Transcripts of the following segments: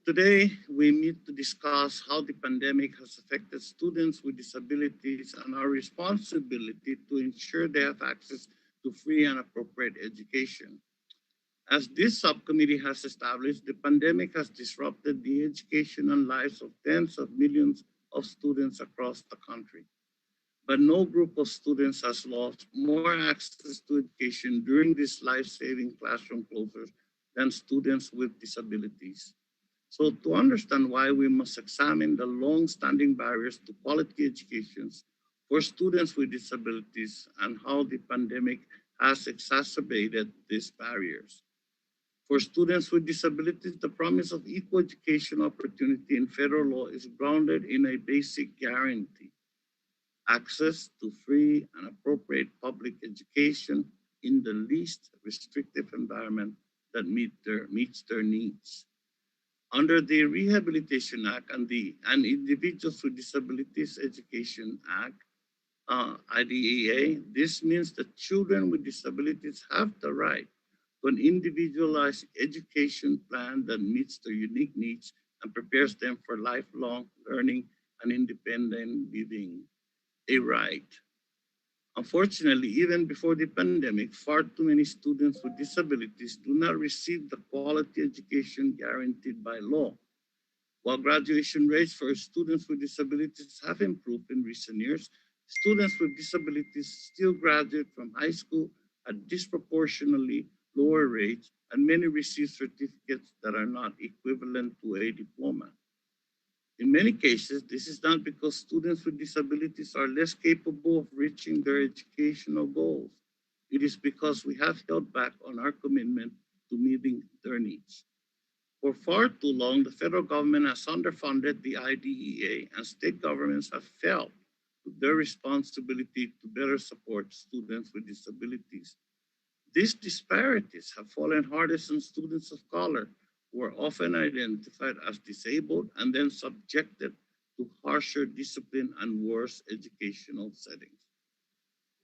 Today, we meet to discuss how the pandemic has affected students with disabilities and our responsibility to ensure they have access to free and appropriate education. As this subcommittee has established, the pandemic has disrupted the education and lives of tens of millions of students across the country. But no group of students has lost more access to education during these life-saving classroom closures than students with disabilities. So to understand why, we must examine the long-standing barriers to quality educations for students with disabilities and how the pandemic has exacerbated these barriers. For students with disabilities, the promise of equal education opportunity in federal law is grounded in a basic guarantee: access to free and appropriate public education in the least restrictive environment that meets their needs. Under the Rehabilitation Act and the Individuals with Disabilities Education Act, IDEA, this means that children with disabilities have the right to an individualized education plan that meets their unique needs and prepares them for lifelong learning and independent living, a right. Unfortunately, even before the pandemic, far too many students with disabilities do not receive the quality education guaranteed by law. While graduation rates for students with disabilities have improved in recent years, students with disabilities still graduate from high school at disproportionately lower rates, and many receive certificates that are not equivalent to a diploma. In many cases, this is not because students with disabilities are less capable of reaching their educational goals. It is because we have held back on our commitment to meeting their needs. For far too long, the federal government has underfunded the IDEA, and state governments have failed with their responsibility to better support students with disabilities. These disparities have fallen hardest on students of color, who are often identified as disabled and then subjected to harsher discipline and worse educational settings.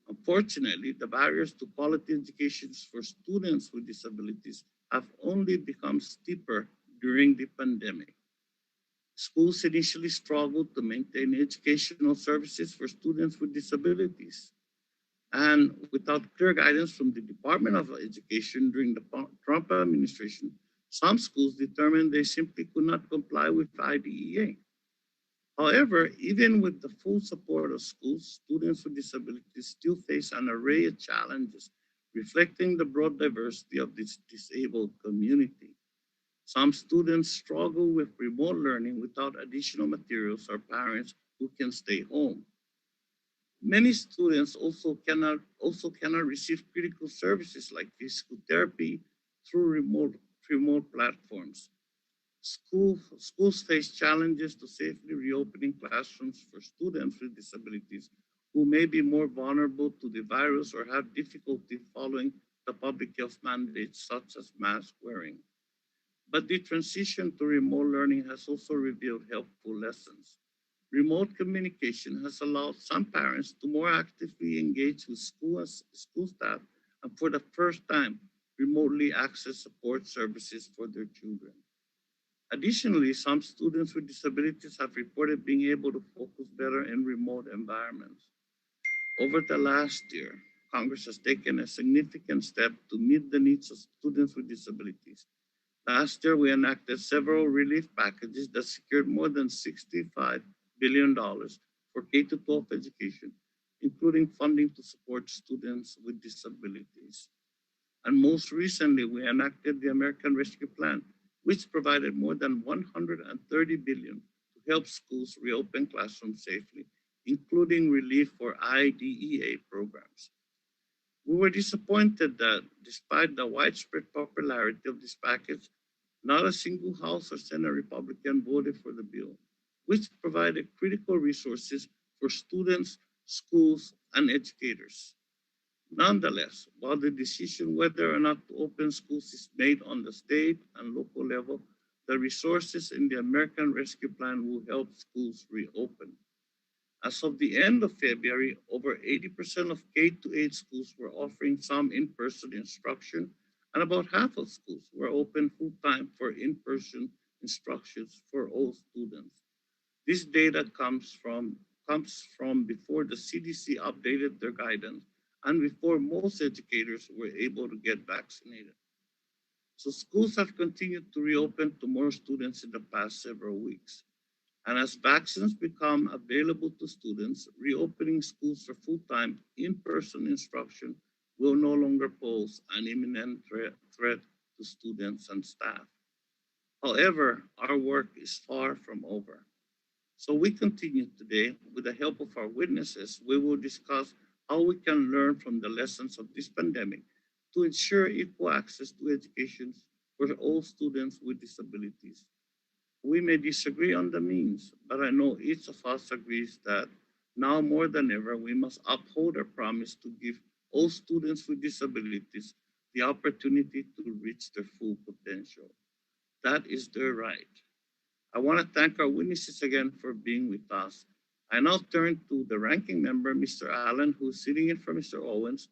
Unfortunately, the barriers to quality education for students with disabilities have only become steeper during the pandemic. Schools initially struggled to maintain educational services for students with disabilities. And without clear guidance from the Department of Education during the Trump administration, some schools determined they simply could not comply with IDEA. However, even with the full support of schools, students with disabilities still face an array of challenges, reflecting the broad diversity of this disabled community. Some students struggle with remote learning without additional materials or parents who can stay home. Many students also cannot receive critical services like physical therapy through remote platforms. Schools face challenges to safely reopening classrooms for students with disabilities who may be more vulnerable to the virus or have difficulty following the public health mandates such as mask wearing. But the transition to remote learning has also revealed helpful lessons. Remote communication has allowed some parents to more actively engage with school staff and for the first time remotely access support services for their children. Additionally, some students with disabilities have reported being able to focus better in remote environments. Over the last year, Congress has taken a significant step to meet the needs of students with disabilities. Last year, we enacted several relief packages that secured more than $65 billion dollars for K 12 education, including funding to support students with disabilities. And most recently, we enacted the American Rescue Plan, which provided more than 130 billion dollars to help schools reopen classrooms safely, including relief for IDEA programs. We were disappointed that despite the widespread popularity of this package, not a single House or Senate Republican voted for the bill, which provided critical resources for students, schools, and educators. Nonetheless, while the decision whether or not to open schools is made on the state and local level, the resources in the American Rescue Plan will help schools reopen. As of the end of February, over 80% of K 8 schools were offering some in person instruction, and about half of schools were open full time for in person instructions for all students. This data comes from before the CDC updated their guidance and before most educators were able to get vaccinated. So schools have continued to reopen to more students in the past several weeks. And as vaccines become available to students, reopening schools for full-time in-person instruction will no longer pose an imminent threat to students and staff. However, our work is far from over. So we continue today with the help of our witnesses. We will discuss how we can learn from the lessons of this pandemic to ensure equal access to education for all students with disabilities. We may disagree on the means, but I know each of us agrees that now more than ever we must uphold our promise to give all students with disabilities the opportunity to reach their full potential. That is their right. I want to thank our witnesses again for being with us. I now turn to the ranking member, Mr. Allen, who's sitting in for Mr. Owens,